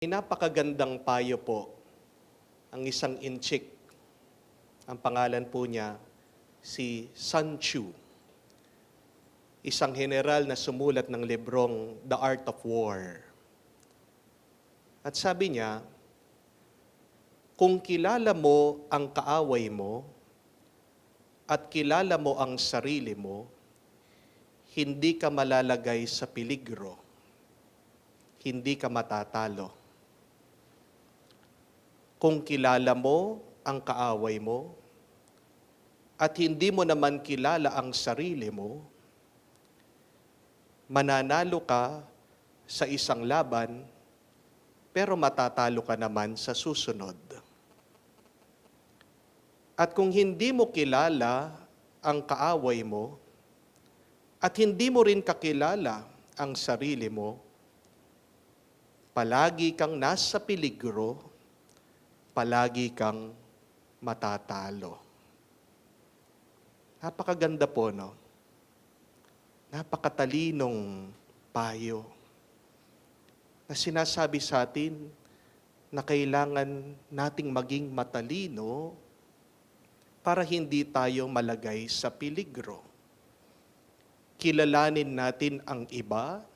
May napakagandang payo po ang isang inchik. Ang pangalan po niya si Sun Tzu, isang general na sumulat ng librong The Art of War. At sabi niya, kung kilala mo ang kaaway mo at kilala mo ang sarili mo, hindi ka malalagay sa peligro, hindi ka matatalo. Kung kilala mo ang kaaway mo at hindi mo naman kilala ang sarili mo, mananalo ka sa isang laban pero matatalo ka naman sa susunod. At kung hindi mo kilala ang kaaway mo at hindi mo rin kakilala ang sarili mo, palagi kang nasa peligro, palagi kang matatalo. Napakaganda po, no? Napakatalinong payo na sinasabi sa atin na kailangan nating maging matalino para hindi tayo malagay sa peligro. Kilalanin natin ang iba,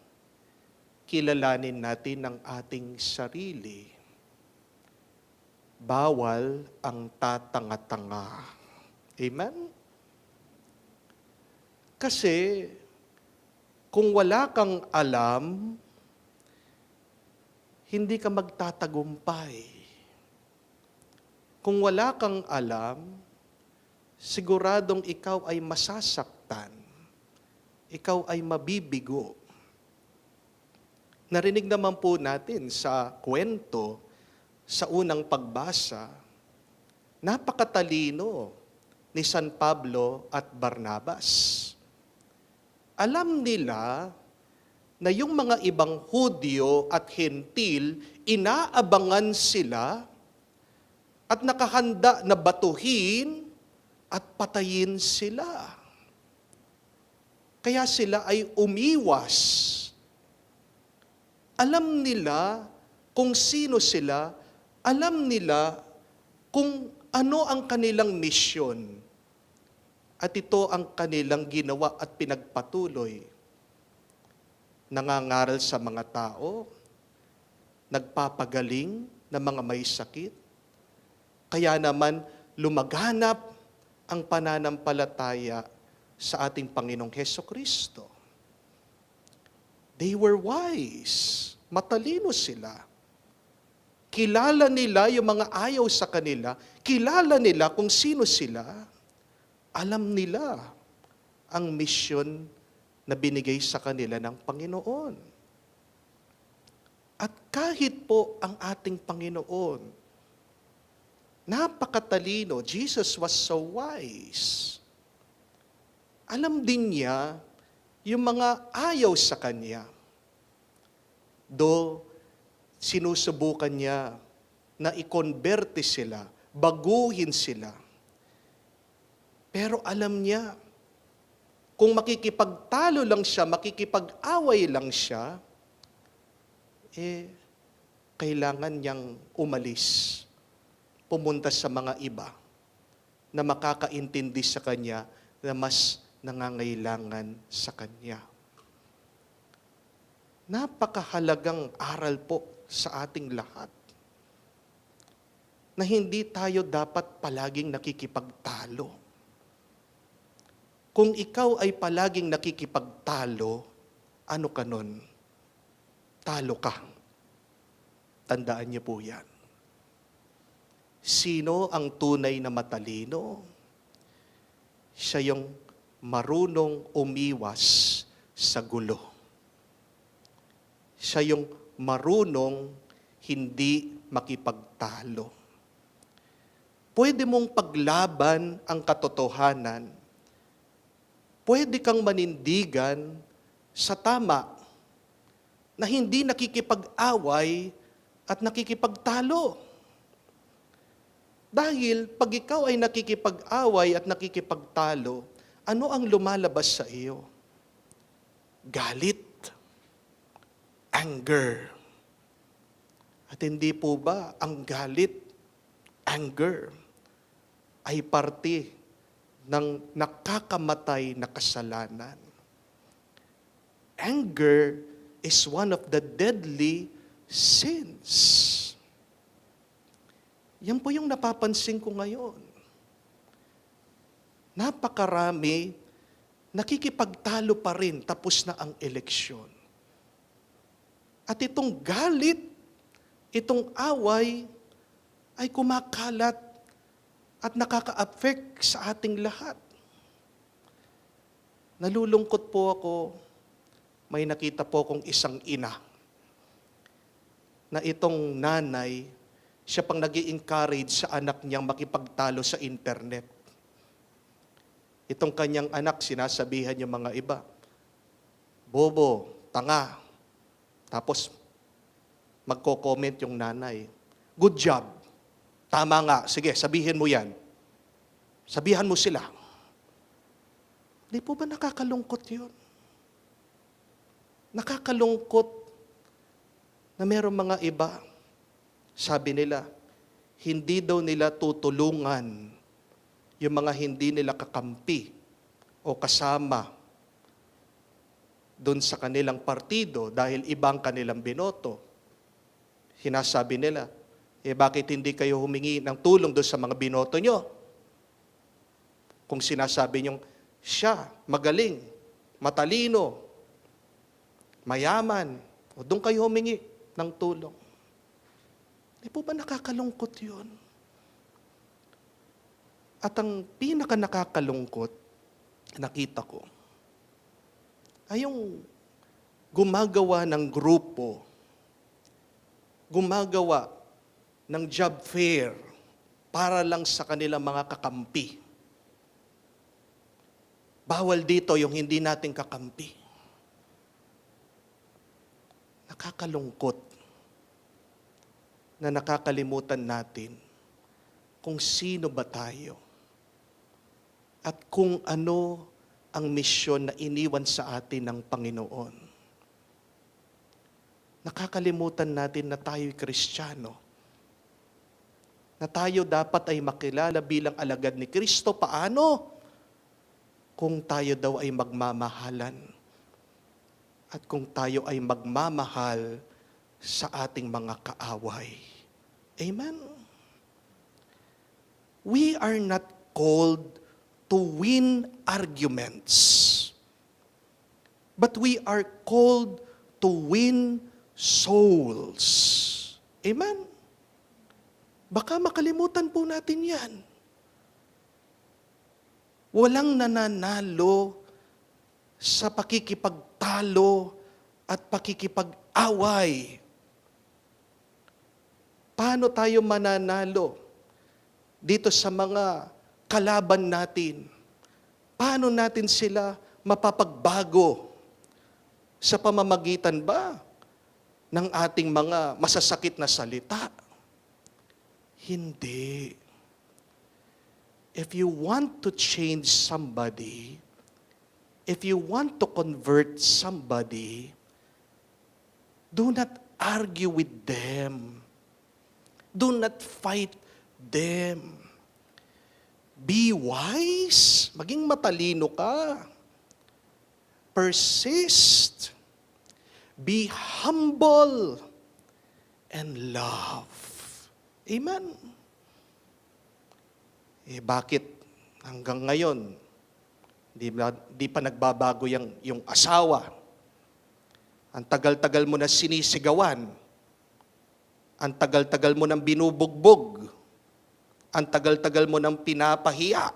kilalanin natin ang ating sarili. Bawal ang tatanga-tanga. Amen? Kasi kung wala kang alam, hindi ka magtatagumpay. Kung wala kang alam, siguradong ikaw ay masasaktan. Ikaw ay mabibigo. Narinig naman po natin sa kwento, sa unang pagbasa, napakatalino ni San Pablo at Barnabas. Alam nila na yung mga ibang Hudyo at Hentil, inaabangan sila at nakahanda na batuhin at patayin sila. Kaya sila ay umiwas. Alam nila kung sino sila, alam nila kung ano ang kanilang misyon. At ito ang kanilang ginawa at pinagpatuloy. Nangangaral sa mga tao, nagpapagaling ng mga may sakit. Kaya naman lumaganap ang pananampalataya sa ating Panginoong Hesukristo. They were wise. Matalino sila. Kilala nila yung mga ayaw sa kanila. Kilala nila kung sino sila. Alam nila ang misyon na binigay sa kanila ng Panginoon. At kahit po ang ating Panginoon, napakatalino, Jesus was so wise. Alam din niya yung mga ayaw sa Kanya. Do sinusubukan niya na i-converte sila, baguhin sila. Pero alam niya, kung makikipagtalo lang siya, makikipag-away lang siya, kailangan niyang umalis, pumunta sa mga iba na makakaintindi sa kanya na mas nangangailangan sa kanya. Napakahalagang aral po sa ating lahat na hindi tayo dapat palaging nakikipagtalo. Kung ikaw ay palaging nakikipagtalo, ano ka nun? Talo ka. Tandaan niyo po yan. Sino ang tunay na matalino? Siya yung marunong umiwas sa gulo. Siya yung marunong hindi makipagtalo. Pwede mong paglaban ang katotohanan. Pwede kang manindigan sa tama na hindi nakikipag-away at nakikipagtalo. Dahil pag ikaw ay nakikipag-away at nakikipagtalo, ano ang lumalabas sa iyo? Galit, anger. At hindi po ba ang galit, anger, ay parte ng nakakamatay na kasalanan? Anger is one of the deadly sins. Yan po yung napapansin ko ngayon. Napakarami, nakikipagtalo pa rin tapos na ang eleksyon. At itong galit, itong away, ay kumakalat at nakaka-affect sa ating lahat. Nalulungkot po ako, may nakita po akong isang ina na itong nanay, siya pang nag-i-encourage sa anak niyang makipagtalo sa internet. Itong kanyang anak, sinasabihan yung mga iba, bobo, tanga. Tapos, magko-comment yung nanay. Good job. Tama nga. Sige, sabihin mo yan. Sabihan mo sila. Di po ba nakakalungkot yun? Nakakalungkot na mayroong mga iba, sabi nila, hindi daw nila tutulungan yung mga hindi nila kakampi o kasama doon sa kanilang partido dahil ibang kanilang binoto. Sinasabi nila, bakit hindi kayo humingi ng tulong doon sa mga binoto nyo? Kung sinasabi nyo, siya, magaling, matalino, mayaman, o doon kayo humingi ng tulong. Di po ba nakakalungkot yun? At ang pinaka nakakalungkot, nakita ko, ay yung gumagawa ng grupo, gumagawa ng job fair para lang sa kanilang mga kakampi. Bawal dito yung hindi natin kakampi. Nakakalungkot na nakakalimutan natin kung sino ba tayo at kung ano ang misyon na iniwan sa atin ng Panginoon. Nakakalimutan natin na tayo'y Kristiyano, na tayo dapat ay makilala bilang alagad ni Kristo. Paano? Kung tayo daw ay magmamahalan at kung tayo ay magmamahal sa ating mga kaaway. Amen? We are not called to win arguments, but we are called to win souls. Amen? Baka makalimutan po natin yan. Walang nananalo sa pakikipagtalo at pakikipag-away. Paano tayo mananalo dito sa mga kalaban natin? Paano natin sila mapapagbago? Sa pamamagitan ba ng ating mga masasakit na salita? Hindi. If you want to change somebody, if you want to convert somebody, do not argue with them. Do not fight them. Be wise. Maging matalino ka. Persist. Be humble. And love. Amen. Bakit hanggang ngayon, di pa nagbabago yung asawa? Ang tagal-tagal mo na sinisigawan. Ang tagal-tagal mo nang binubugbog. Ang tagal-tagal mo nang pinapahiya.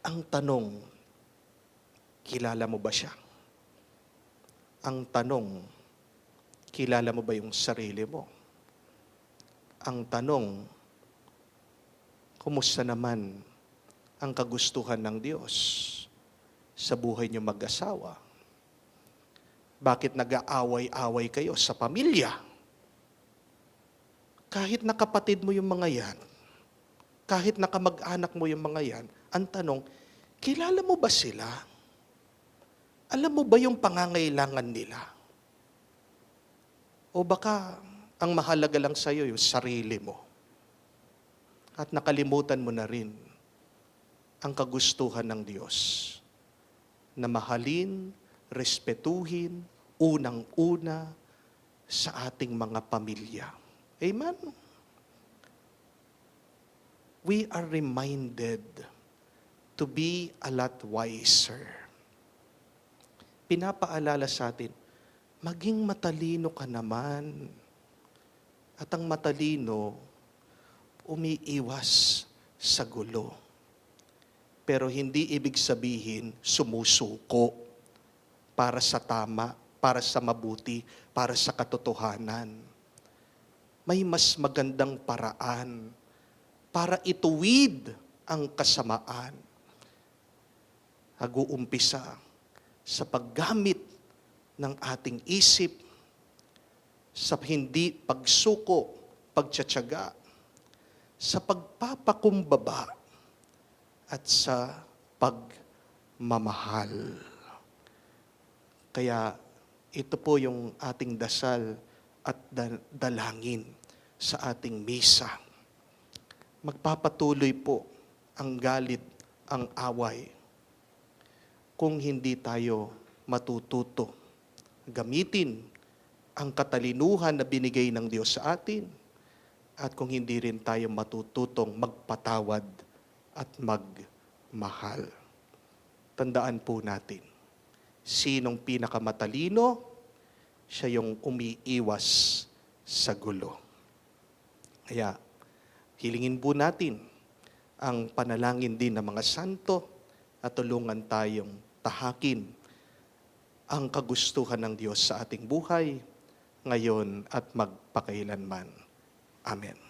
Ang tanong, kilala mo ba siya? Ang tanong, kilala mo ba yung sarili mo? Ang tanong, kumusta naman ang kagustuhan ng Diyos sa buhay niyo mag-asawa? Bakit nag-aaway-away kayo sa pamilya? Kahit na kapatid mo yung mga yan, kahit na kamag-anak mo yung mga yan, ang tanong, kilala mo ba sila? Alam mo ba yung pangangailangan nila? O baka ang mahalaga lang sa iyo yung sarili mo. At nakalimutan mo na rin ang kagustuhan ng Diyos na mahalin, respetuhin, unang-una sa ating mga pamilya. Amen? We are reminded to be a lot wiser. Pinapaalala sa atin, maging matalino ka naman. At ang matalino, umiiwas sa gulo. Pero hindi ibig sabihin sumusuko para sa tama, para sa mabuti, para sa katotohanan. May mas magandang paraan para ituwid ang kasamaan. Nag-uumpisa sa paggamit ng ating isip, sa hindi pagsuko, pagtsatsaga, sa pagpapakumbaba, at sa pagmamahal. Kaya ito po yung ating dasal at dalangin sa ating misa. Magpapatuloy po ang galit, ang away, kung hindi tayo matututo gamitin ang katalinuhan na binigay ng Diyos sa atin, at kung hindi rin tayo matututong magpatawad at magmahal. Tandaan po natin, sinong pinakamatalino, siya yung umiiwas sa gulo. Kaya, hilingin po natin ang panalangin din ng mga santo at tulungan tayong tahakin ang kagustuhan ng Diyos sa ating buhay, ngayon at magpakailanman. Amen.